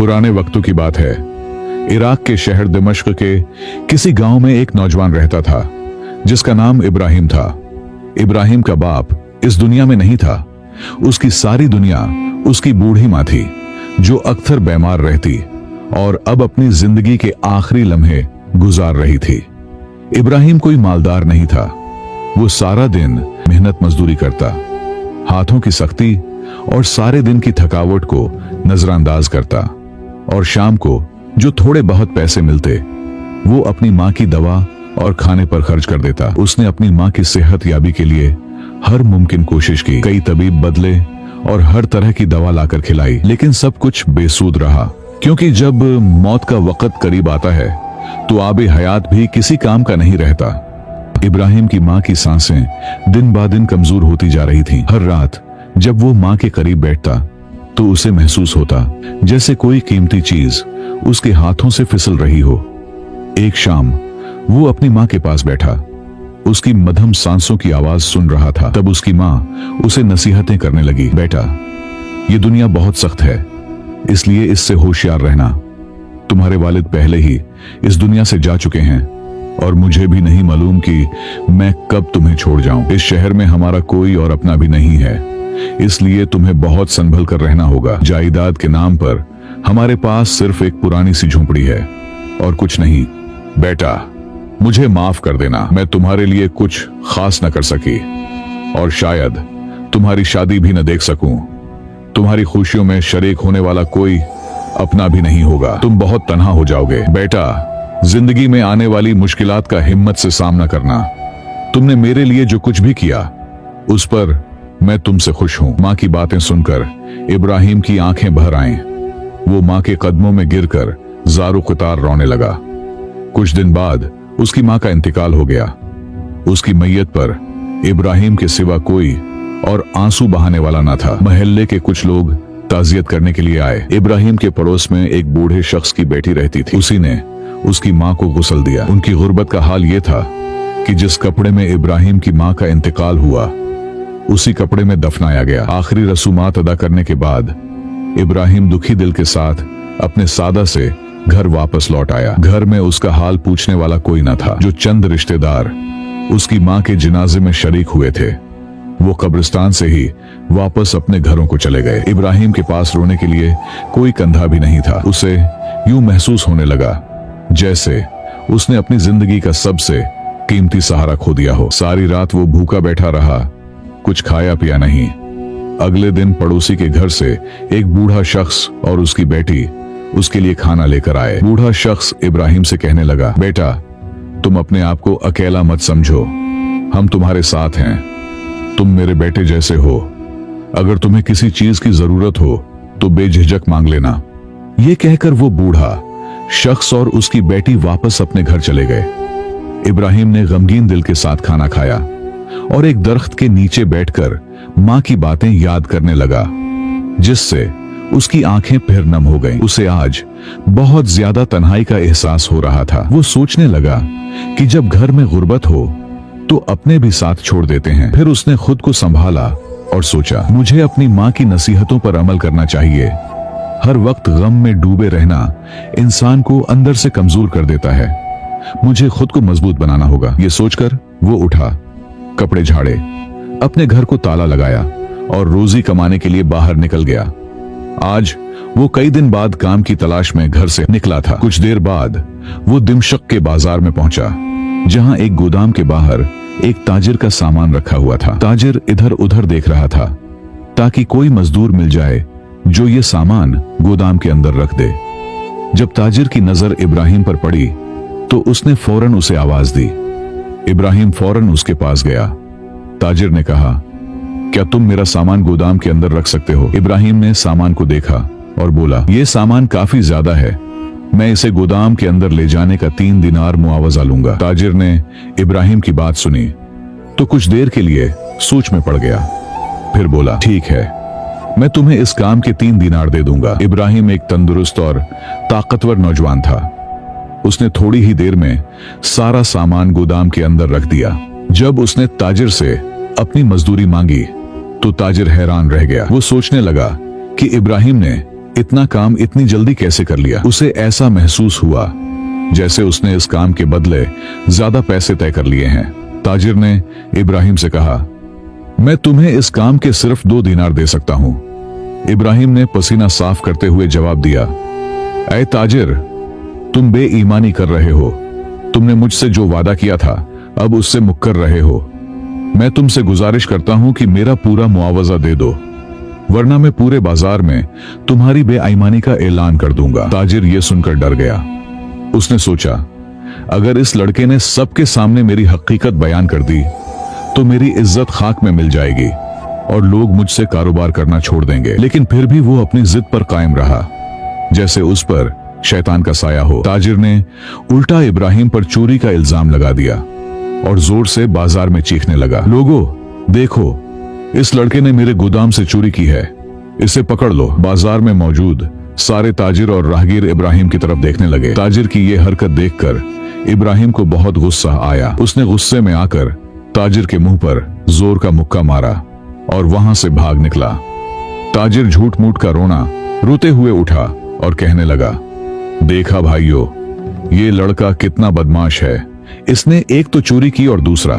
पुराने वक्तों की बात है। इराक के शहर दिमश्क के किसी गांव में एक नौजवान रहता था जिसका नाम इब्राहिम था। इब्राहिम का बाप इस दुनिया में नहीं था। उसकी सारी दुनिया उसकी बूढ़ी माँ थी जो अक्सर बीमार रहती और अब अपनी जिंदगी के आखिरी लम्हे गुजार रही थी। इब्राहिम कोई मालदार नहीं था। वो सारा दिन मेहनत मजदूरी करता, हाथों की सख्ती और सारे दिन की थकावट को नजरअंदाज करता, और शाम को जो थोड़े बहुत पैसे मिलते वो अपनी माँ की दवा और खाने पर खर्च कर देता। उसने अपनी माँ की सेहत याबी के लिए हर मुमकिन कोशिश की। कई तबीब बदले और हर तरह की दवा लाकर खिलाई, लेकिन सब कुछ बेसूद रहा, क्योंकि जब मौत का वक्त करीब आता है तो आबे हयात भी किसी काम का नहीं रहता। इब्राहिम की माँ की सांसें दिन ब दिन कमजोर होती जा रही थीं। हर रात जब वो माँ के करीब बैठता तो उसे महसूस होता जैसे कोई कीमती चीज उसके हाथों से फिसल रही हो। एक शाम वो अपनी माँ के पास बैठा, उसकी मध्यम सांसों की आवाज सुन रहा था। तब उसकी माँ उसे नसीहतें करने लगी। बेटा, ये दुनिया बहुत सख्त है, इसलिए इससे होशियार रहना। तुम्हारे वालिद पहले ही इस दुनिया से जा चुके हैं और मुझे भी नहीं मालूम कि मैं कब तुम्हें छोड़ जाऊं। इस शहर में हमारा कोई और अपना भी नहीं है, इसलिए तुम्हें बहुत संभल कर रहना होगा। जायदाद के नाम पर हमारे पास सिर्फ एक पुरानी सी झोंपड़ी है और कुछ नहीं। बेटा, मुझे माफ कर देना, मैं तुम्हारे लिए कुछ खास न कर सकी और शायद तुम्हारी शादी भी न देख सकूं। तुम्हारी खुशियों में शरीक होने वाला कोई अपना भी नहीं होगा। तुम बहुत तन्हा हो जाओगे। बेटा, जिंदगी में आने वाली मुश्किलात का हिम्मत से सामना करना। तुमने मेरे लिए जो कुछ भी किया उस पर मैं तुमसे खुश हूं। माँ की बातें सुनकर इब्राहिम की आंखें भर आईं। वो माँ के कदमों में गिरकर ज़ारो क़तार रोने लगा। कुछ दिन बाद उसकी माँ का इंतकाल हो गया। उसकी मैयत पर इब्राहिम के सिवा कोई और आंसू बहाने वाला न था। मोहल्ले के कुछ लोग ताज़ियत करने के लिए आए। इब्राहिम के पड़ोस में एक बूढ़े शख्स की बेटी रहती थी। उसी ने उसकी माँ को गुस्ल दिया। उनकी गुर्बत का हाल ये था कि जिस कपड़े में इब्राहिम की माँ का इंतकाल हुआ उसी कपड़े में दफनाया गया। आखिरी रसूमात अदा करने के बाद इब्राहिम दुखी दिल के साथ अपने सादा से घर वापस लौट आया। घर में उसका हाल पूछने वाला कोई न था। जो चंद रिश्तेदार उसकी माँ के जनाजे में शरीक हुए थे वो कब्रिस्तान से ही वापस अपने घरों को चले गए। इब्राहिम के पास रोने के लिए कोई कंधा भी नहीं था। उसे यूं महसूस होने लगा जैसे उसने अपनी जिंदगी का सबसे कीमती सहारा खो दिया हो। सारी रात वो भूखा बैठा रहा, कुछ खाया पिया नहीं। अगले दिन पड़ोसी के घर से एक बूढ़ा शख्स और उसकी बेटी उसके लिए खाना लेकर आए। बूढ़ा शख्स इब्राहिम से कहने लगा, बेटा, तुम अपने आप को अकेला मत समझो, हम तुम्हारे साथ हैं। तुम मेरे बेटे जैसे हो। अगर तुम्हें किसी चीज की जरूरत हो तो बेझिझक मांग लेना। ये कहकर वो बूढ़ा शख्स और उसकी बेटी वापस अपने घर चले गए। इब्राहिम ने गमगीन दिल के साथ खाना खाया और एक दरख्त के नीचे बैठकर माँ की बातें याद करने लगा, जिससे उसकी आंखें फिर नम हो गईं। उसे आज बहुत ज्यादा तन्हाई का एहसास हो रहा था। वो सोचने लगा कि जब घर में गुर्बत हो तो अपने भी साथ छोड़ देते हैं। फिर उसने खुद को संभाला और सोचा, मुझे अपनी माँ की नसीहतों पर अमल करना चाहिए। हर वक्त गम में डूबे रहना इंसान को अंदर से कमजोर कर देता है। मुझे खुद को मजबूत बनाना होगा। ये सोचकर वो उठा, कपड़े झाड़े, अपने घर को ताला लगाया और रोजी कमाने के लिए बाहर निकल गया। आज वो कई दिन बाद काम की तलाश में घर से निकला था। कुछ देर बाद वो दिमश्क के बाजार में पहुंचा, जहां एक गोदाम के बाहर एक ताजिर का सामान रखा हुआ था। ताजिर इधर उधर देख रहा था ताकि कोई मजदूर मिल जाए जो ये सामान गोदाम के अंदर रख दे। जब ताजिर की नजर इब्राहिम पर पड़ी तो उसने फौरन उसे आवाज दी। इब्राहिम फौरन उसके पास गया। ताजिर ने कहा, क्या तुम मेरा सामान गोदाम के अंदर रख सकते हो? इब्राहिम ने सामान को देखा और बोला, यह सामान काफी ज्यादा है, मैं इसे गोदाम के अंदर ले जाने का 3 दिनार मुआवजा लूंगा। ताजिर ने इब्राहिम की बात सुनी तो कुछ देर के लिए सोच में पड़ गया। फिर बोला, ठीक है, मैं तुम्हें इस काम के 3 दिनार दे दूंगा। इब्राहिम एक तंदुरुस्त और ताकतवर नौजवान था। उसने थोड़ी ही देर में सारा सामान गोदाम के अंदर रख दिया। जब उसने ताजिर से अपनी मजदूरी मांगी तो ताजिर हैरान रह गया। वो सोचने लगा कि इब्राहिम ने इतना काम इतनी जल्दी कैसे कर लिया? उसे ऐसा महसूस हुआ जैसे उसने इस काम के बदले ज्यादा पैसे तय कर लिए हैं। ताजिर ने इब्राहिम से कहा, मैं तुम्हें इस काम के सिर्फ 2 दीनार दे सकता हूं। इब्राहिम ने पसीना साफ करते हुए जवाब दिया, ऐ ताजिर, तुम बेईमानी कर रहे हो। तुमने मुझसे जो वादा किया था अब उससे मुक्कर रहे हो। मैं तुमसे गुजारिश करता हूं कि मेरा पूरा मुआवजा दे दो, वरना मैं पूरे बाजार में तुम्हारी बेईमानी का ऐलान कर दूंगा। ताजिर ये सुनकर डर गया। उसने सोचा, अगर इस लड़के ने सबके सामने मेरी हकीकत बयान कर दी तो मेरी इज्जत खाक में मिल जाएगी और लोग मुझसे कारोबार करना छोड़ देंगे। लेकिन फिर भी वो अपनी जिद पर कायम रहा, जैसे उस पर शैतान का साया हो। ताजिर ने उल्टा इब्राहिम पर चोरी का इल्जाम लगा दिया और जोर से बाजार में चीखने लगा, लोगों देखो, इस लड़के ने मेरे गोदाम से चोरी की है, इसे पकड़ लो। बाजार में मौजूद सारे ताजिर और राहगीर इब्राहिम की तरफ देखने लगे। ताजिर की ये हरकत देखकर इब्राहिम को बहुत गुस्सा आया। उसने गुस्से में आकर ताजिर के मुंह पर जोर का मुक्का मारा और वहां से भाग निकला। ताजिर झूठ मूठ का रोते हुए उठा और कहने लगा, देखा भाइयों, ये लड़का कितना बदमाश है। इसने एक तो चोरी की और दूसरा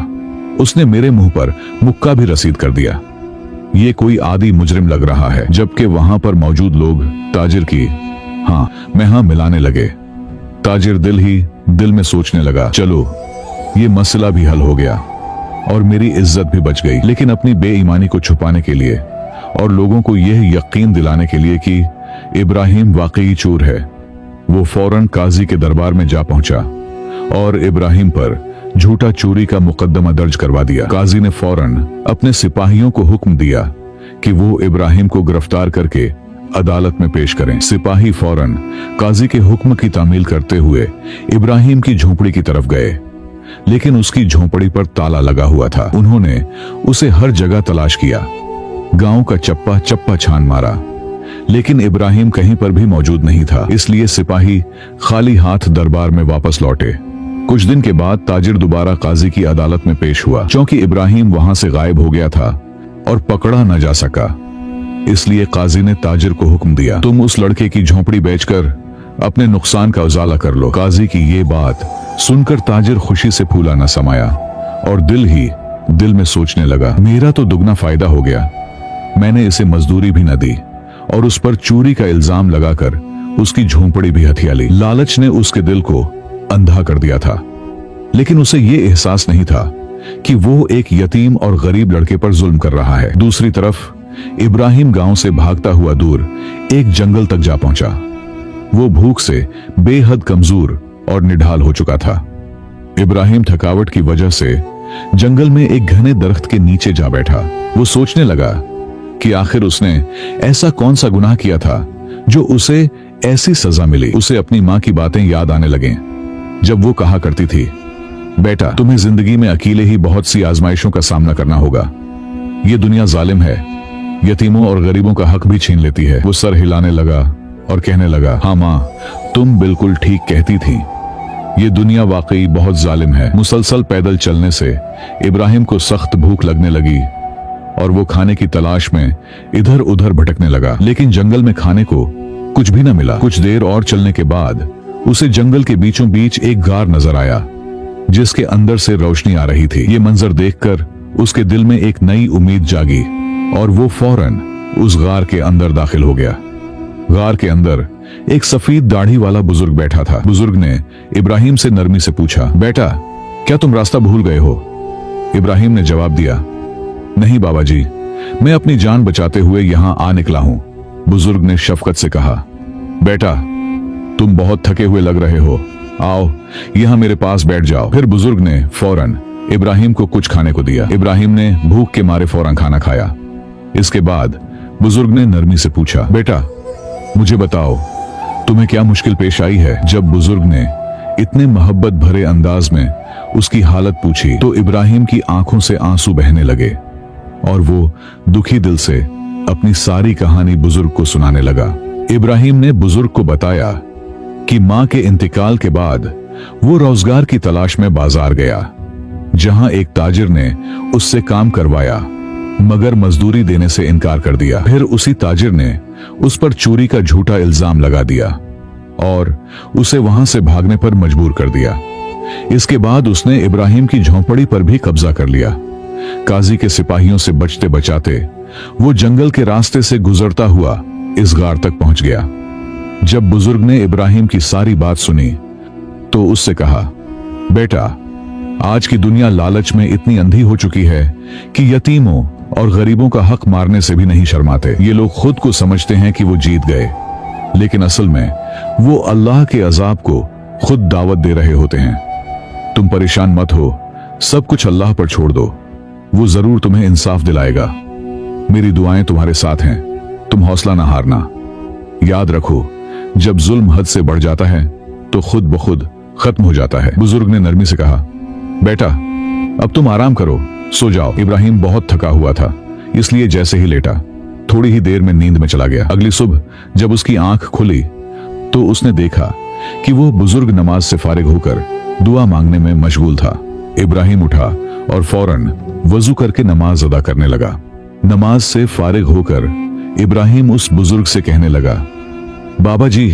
उसने मेरे मुंह पर मुक्का भी रसीद कर दिया। ये कोई आदि मुजरिम लग रहा है। जबकि वहां पर मौजूद लोग ताजिर की हाँ मैं हाँ मिलाने लगे। ताजिर दिल ही दिल में सोचने लगा, चलो ये मसला भी हल हो गया और मेरी इज्जत भी बच गई। लेकिन अपनी बेईमानी को छुपाने के लिए और लोगों को यह यकीन दिलाने के लिए कि इब्राहिम वाकई चोर है, वो फौरन काजी के दरबार में जा पहुंचा और इब्राहिम पर झूठा चोरी का मुकदमा दर्ज करवा दिया। काजी ने फौरन अपने सिपाहियों को हुक्म दिया कि वो इब्राहिम को गिरफ्तार करके अदालत में पेश करें। सिपाही फौरन काजी के हुक्म की तामील करते हुए इब्राहिम की झोपड़ी की तरफ गए, लेकिन उसकी झोपड़ी पर ताला लगा हुआ था। उन्होंने उसे हर जगह तलाश किया, गांव का चप्पा चप्पा छान मारा, लेकिन इब्राहिम कहीं पर भी मौजूद नहीं था। इसलिए सिपाही खाली हाथ दरबार में वापस लौटे। कुछ दिन के बाद ताजिर दोबारा काजी की अदालत में पेश हुआ। चूंकि इब्राहिम वहां से गायब हो गया था और पकड़ा न जा सका, इसलिए काजी ने ताजिर को हुक्म दिया, तुम उस लड़के की झोपड़ी बेचकर अपने नुकसान का उजाला कर लो। काजी की ये बात सुनकर ताजिर खुशी से फूला न समाया और दिल ही दिल में सोचने लगा, मेरा तो दुगना फायदा हो गया। मैंने इसे मजदूरी भी न दी और उस पर चोरी का इल्जाम लगाकर उसकी झोंपड़ी भी हथिया ली। लालच ने उसके दिल को अंधा कर दिया था, लेकिन उसे यह एहसास नहीं था कि वो एक यतीम और गरीब लड़के पर जुल्म कर रहा है। दूसरी तरफ इब्राहिम गांव से भागता हुआ दूर एक जंगल तक जा पहुंचा। वो भूख से बेहद कमजोर और निढाल हो चुका था। इब्राहिम थकावट की वजह से जंगल में एक घने दरख्त के नीचे जा बैठा। वो सोचने लगा कि आखिर उसने ऐसा कौन सा गुनाह किया था जो उसे ऐसी सजा मिली। उसे अपनी माँ की बातें याद आने लगे, जब वो कहा करती थी, बेटा तुम्हें जिंदगी में अकेले ही बहुत सी आजमाइशों का सामना करना होगा। ये दुनिया जालिम है, यतीमों और गरीबों का हक भी छीन लेती है। वो सर हिलाने लगा और कहने लगा, हाँ माँ, तुम बिल्कुल ठीक कहती थी, ये दुनिया वाकई बहुत जालिम है। मुसलसल पैदल चलने से इब्राहिम को सख्त भूख लगने लगी और वो खाने की तलाश में इधर उधर भटकने लगा, लेकिन जंगल में खाने को कुछ भी न मिला। कुछ देर और चलने के बाद उसे जंगल के बीचों बीच एक गार नजर आया, जिसके अंदर से रोशनी आ रही थी। ये मंजर देखकर उसके दिल में एक नई उम्मीद जागी और वो फौरन उस गार के अंदर दाखिल हो गया। गार के अंदर एक सफेद दाढ़ी वाला बुजुर्ग बैठा था। बुजुर्ग ने इब्राहिम से नरमी से पूछा, बेटा क्या तुम रास्ता भूल गए हो? इब्राहिम ने जवाब दिया, नहीं बाबा जी, मैं अपनी जान बचाते हुए यहाँ आ निकला हूँ। बुजुर्ग ने शफकत से कहा, बेटा तुम बहुत थके हुए लग रहे हो, आओ यहाँ मेरे पास बैठ जाओ। फिर बुजुर्ग ने फौरन इब्राहिम को कुछ खाने को दिया। इब्राहिम ने भूख के मारे फौरन खाना खाया। इसके बाद बुजुर्ग ने नरमी से पूछा, बेटा मुझे बताओ तुम्हें क्या मुश्किल पेश आई है? जब बुजुर्ग ने इतने मोहब्बत भरे अंदाज में उसकी हालत पूछी तो इब्राहिम की आंखों से आंसू बहने लगे और वो दुखी दिल से अपनी सारी कहानी बुजुर्ग को सुनाने लगा। इब्राहिम ने बुजुर्ग को बताया कि मां के इंतकाल के बाद वो रोजगार की तलाश में बाजार गया, जहां एक ताजिर ने उससे काम करवाया मगर मजदूरी देने से इनकार कर दिया। फिर उसी ताजिर ने उस पर चोरी का झूठा इल्जाम लगा दिया और उसे वहां से भागने पर मजबूर कर दिया। इसके बाद उसने इब्राहिम की झोंपड़ी पर भी कब्जा कर लिया। काजी के सिपाहियों से बचते बचाते वो जंगल के रास्ते से गुजरता हुआ इस गार तक पहुंच गया। जब बुजुर्ग ने इब्राहिम की सारी बात सुनी तो उससे कहा, बेटा, आज की दुनिया लालच में इतनी अंधी हो चुकी है कि यतीमों और गरीबों का हक मारने से भी नहीं शर्माते। ये लोग खुद को समझते हैं कि वो जीत गए, लेकिन असल में वो अल्लाह के अजाब को खुद दावत दे रहे होते हैं। तुम परेशान मत हो, सब कुछ अल्लाह पर छोड़ दो, वो जरूर तुम्हें इंसाफ दिलाएगा। मेरी दुआएं तुम्हारे साथ हैं, तुम हौसला ना हारना। याद रखो, जब जुल्म हद से बढ़ जाता है तो खुद ब खुद खत्म हो जाता है। बुजुर्ग ने नरमी से कहा, बेटा, अब तुम आराम करो, सो जाओ। इब्राहिम बहुत थका हुआ था, इसलिए जैसे ही लेटा थोड़ी ही देर में नींद में चला गया। अगली सुबह जब उसकी आंख खुली तो उसने देखा कि वो बुजुर्ग नमाज से फारिग होकर दुआ मांगने में मशगूल था। इब्राहिम उठा और फौरन वजू करके नमाज अदा करने लगा। नमाज से फारिग होकर इब्राहिम उस बुजुर्ग से कहने लगा, बाबा जी,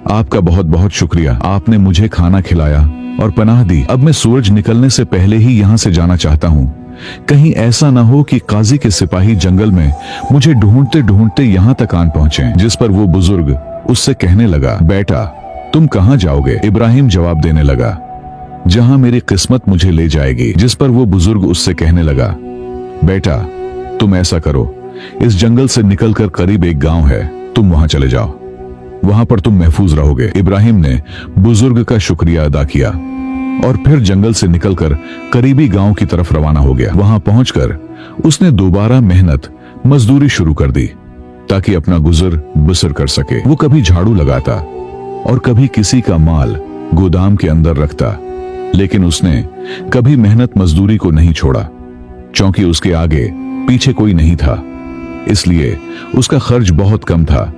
आपका बहुत बहुत शुक्रिया, आपने मुझे खाना खिलाया और पनाह दी। अब मैं सूरज निकलने से पहले ही यहाँ से जाना चाहता हूँ। कहीं ऐसा न हो कि काजी के सिपाही जंगल में मुझे ढूंढते ढूंढते यहाँ तक आन पहुंचे। जिस पर वो बुजुर्ग उससे कहने लगा, बेटा, तुम कहाँ जाओगे? इब्राहिम जवाब देने लगा, जहां मेरी किस्मत मुझे ले जाएगी। जिस पर वो बुजुर्ग उससे कहने लगा, बेटा, तुम ऐसा करो, इस जंगल से निकलकर करीब एक गांव है, तुम वहां चले जाओ, वहां पर तुम महफूज रहोगे। इब्राहिम ने बुजुर्ग का शुक्रिया अदा किया और फिर जंगल से निकलकर करीबी गांव की तरफ रवाना हो गया। वहां पहुंचकर उसने दोबारा मेहनत मजदूरी शुरू कर दी ताकि अपना गुजर बसर कर सके। वो कभी झाड़ू लगाता और कभी किसी का माल गोदाम के अंदर रखता, लेकिन उसने कभी मेहनत मजदूरी को नहीं छोड़ा, क्योंकि उसके आगे पीछे कोई नहीं था। इसलिए उसका खर्च बहुत कम था,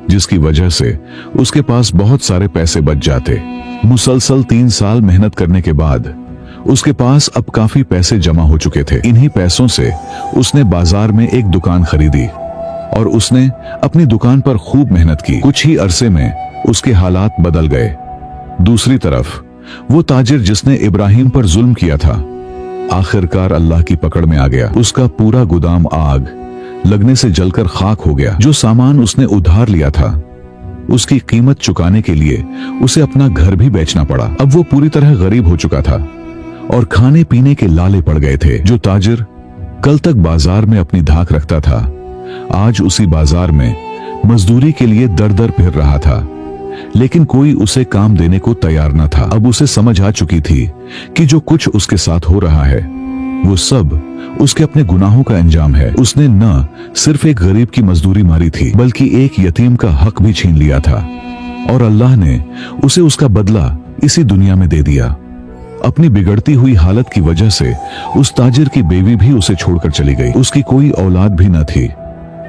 जिसकी वजह से उसके पास बहुत सारे पैसे बच जाते। मुसलसल 3 साल मेहनत करने के बाद उसके पास अब काफी पैसे जमा हो चुके थे। इन्हीं पैसों से उसने बाजार में एक दुकान खरीदी और उसने अपनी दुकान पर खूब मेहनत की। कुछ ही अरसे में उसके हालात बदल गए। दूसरी तरफ वो ताजिर जिसने इब्राहिम पर जुल्म किया था, आखिरकार अल्लाह की पकड़ में आ गया। उसका पूरा गोदाम आग लगने से जलकर खाक हो गया। जो सामान उसने उधार लिया था, उसकी कीमत चुकाने के लिए उसे अपना घर भी बेचना पड़ा। अब वो पूरी तरह गरीब हो चुका था और खाने पीने के लाले पड़ गए थे। जो ताजिर कल तक बाजार में अपनी धाक रखता था, आज उसी बाजार में मजदूरी के लिए दर दर फिर रहा था, लेकिन कोई उसे काम देने को तैयार न था। अब उसे समझ आ चुकी थी कि जो कुछ उसके साथ हो रहा है वो सब उसके अपने गुनाहों का अंजाम है। उसने न सिर्फ एक गरीब की मजदूरी मारी थी, बल्कि एक यतीम का हक भी छीन लिया था, और अल्लाह ने उसे उसका बदला इसी दुनिया में दे दिया। अपनी बिगड़ती हुई हालत की वजह से उस ताजिर की बेवी भी उसे छोड़कर चली गई। उसकी कोई औलाद भी न थी,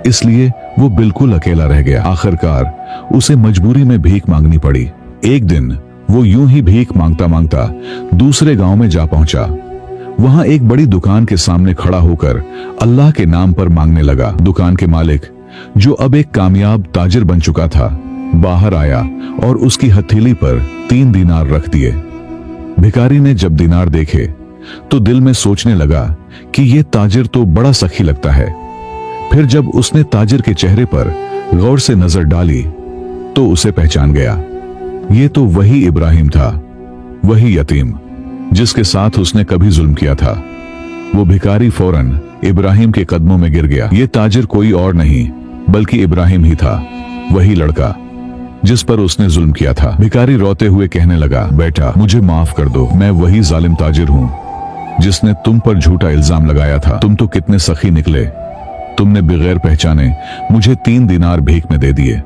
इसलिए वो बिल्कुल अकेला रह गया। आखिरकार उसे मजबूरी में भीख मांगनी पड़ी। एक दिन वो यूं ही भीख मांगता मांगता दूसरे गांव में जा पहुंचा। वहां एक बड़ी दुकान के सामने खड़ा होकर अल्लाह के नाम पर मांगने लगा। दुकान के मालिक, जो अब एक कामयाब ताजिर बन चुका था, बाहर आया और उसकी हथेली पर 3 दीनार रख दिए। भिखारी ने जब दीनार देखे तो दिल में सोचने लगा कि ये ताजिर तो बड़ा सखी लगता है। फिर जब उसने ताजिर के चेहरे पर गौर से नजर डाली तो उसे पहचान गया। ये तो वही इब्राहिम था, वही यतीम जिसके साथ उसने कभी जुल्म किया था। वो भिखारी फौरन इब्राहिम के कदमों में गिर गया। ये ताजिर कोई और नहीं बल्कि इब्राहिम ही था, वही लड़का जिस पर उसने जुल्म किया था। भिखारी रोते हुए कहने लगा, बेटा, मुझे माफ कर दो, मैं वही जालिम ताजिर हूं जिसने तुम पर झूठा इल्जाम लगाया था। तुम तो कितने सखी निकले, तुमने बगैर पहचाने मुझे 3 दीनार भीख में दे दिए,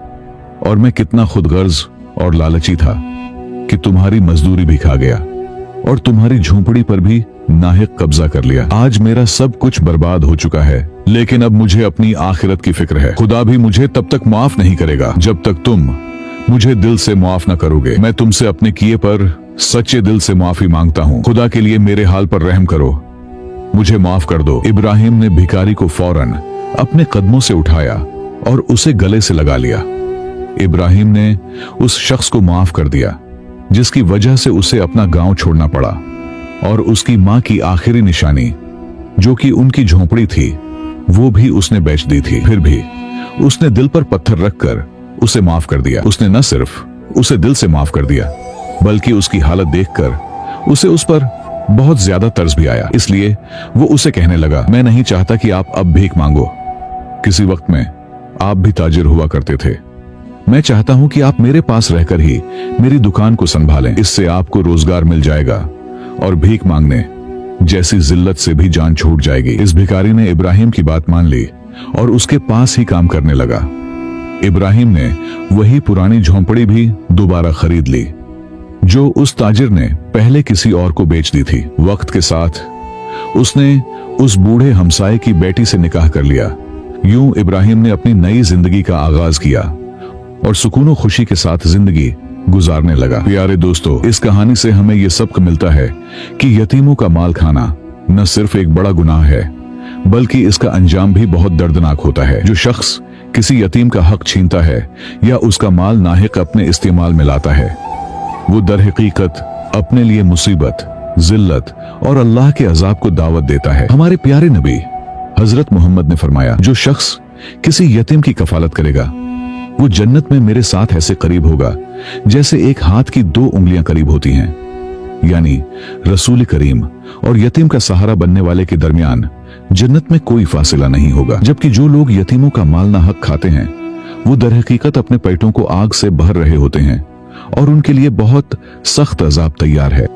और मैं कितना खुदगर्ज और लालची था कि तुम्हारी मजदूरी भी खा गया और तुम्हारी झोंपड़ी पर भी नाहिक कब्जा कर लिया। आज मेरा सब कुछ बर्बाद हो चुका है, लेकिन अब मुझे अपनी आखिरत की फिक्र है। खुदा भी मुझे तब तक माफ नहीं करेगा जब तक तुम मुझे दिल से माफ न करोगे। मैं तुमसे अपने किए पर सच्चे दिल से माफी मांगता हूँ। खुदा के लिए मेरे हाल पर रहम करो, मुझे माफ कर दो। इब्राहिम ने भिखारी को फौरन अपने कदमों से उठाया और उसे गले से लगा लिया। इब्राहिम ने उस शख्स को माफ कर दिया जिसकी वजह से उसे अपना गांव छोड़ना पड़ा, और उसकी मां की आखिरी निशानी जो कि उनकी झोंपड़ी थी वो भी उसने बेच दी थी। फिर भी उसने दिल पर पत्थर रखकर उसे माफ कर दिया। उसने न सिर्फ उसे दिल से माफ कर दिया बल्कि उसकी हालत देखकर उसे उस पर बहुत ज्यादा तरस भी आया। इसलिए वो उसे कहने लगा, मैं नहीं चाहता कि आप अब भीख मांगो। किसी वक्त में आप भी ताजिर हुआ करते थे। मैं चाहता हूं कि आप मेरे पास रहकर ही मेरी दुकान को संभालें। इससे आपको रोजगार मिल जाएगा और भीख मांगने जैसी जिल्लत से भी जान छूट जाएगी। इस भिखारी ने इब्राहिम की बात मान ली और उसके पास ही काम करने लगा। इब्राहिम ने वही पुरानी झोंपड़ी भी दोबारा खरीद ली जो उस ताजिर ने पहले किसी और को बेच दी थी। वक्त के साथ उसने उस बूढ़े हमसाये की बेटी से निकाह कर लिया। यूं इब्राहिम ने अपनी नई जिंदगी का आगाज किया और सुकून और खुशी के साथ जिंदगी गुजारने लगा। प्यारे दोस्तों, इस कहानी से हमें यह सबक मिलता है कि यतीमों का माल खाना न सिर्फ एक बड़ा गुनाह है बल्कि इसका अंजाम भी बहुत दर्दनाक होता है। जो शख्स किसी यतीम का हक छीनता है या उसका माल नाहिक अपने इस्तेमाल में लाता है वो दर हकीकत अपने लिए मुसीबत, जिल्लत और अल्लाह के अजाब को दावत देता है। हमारे प्यारे नबी हजरत मोहम्मद ने फरमाया, जो शख्स किसी यतीम की कफालत करेगा वो जन्नत में मेरे साथ ऐसे करीब होगा जैसे एक हाथ की 2 उंगलियां करीब होती हैं। यानी रसूल करीम और यतीम का सहारा बनने वाले के दरमियान जन्नत में कोई फासिला नहीं होगा। जबकि जो लोग यतीमों का माल ना हक खाते हैं वो दर हकीकत अपने पेटों को आग से भर रहे होते हैं और उनके लिए बहुत सख्त अजाब तैयार है।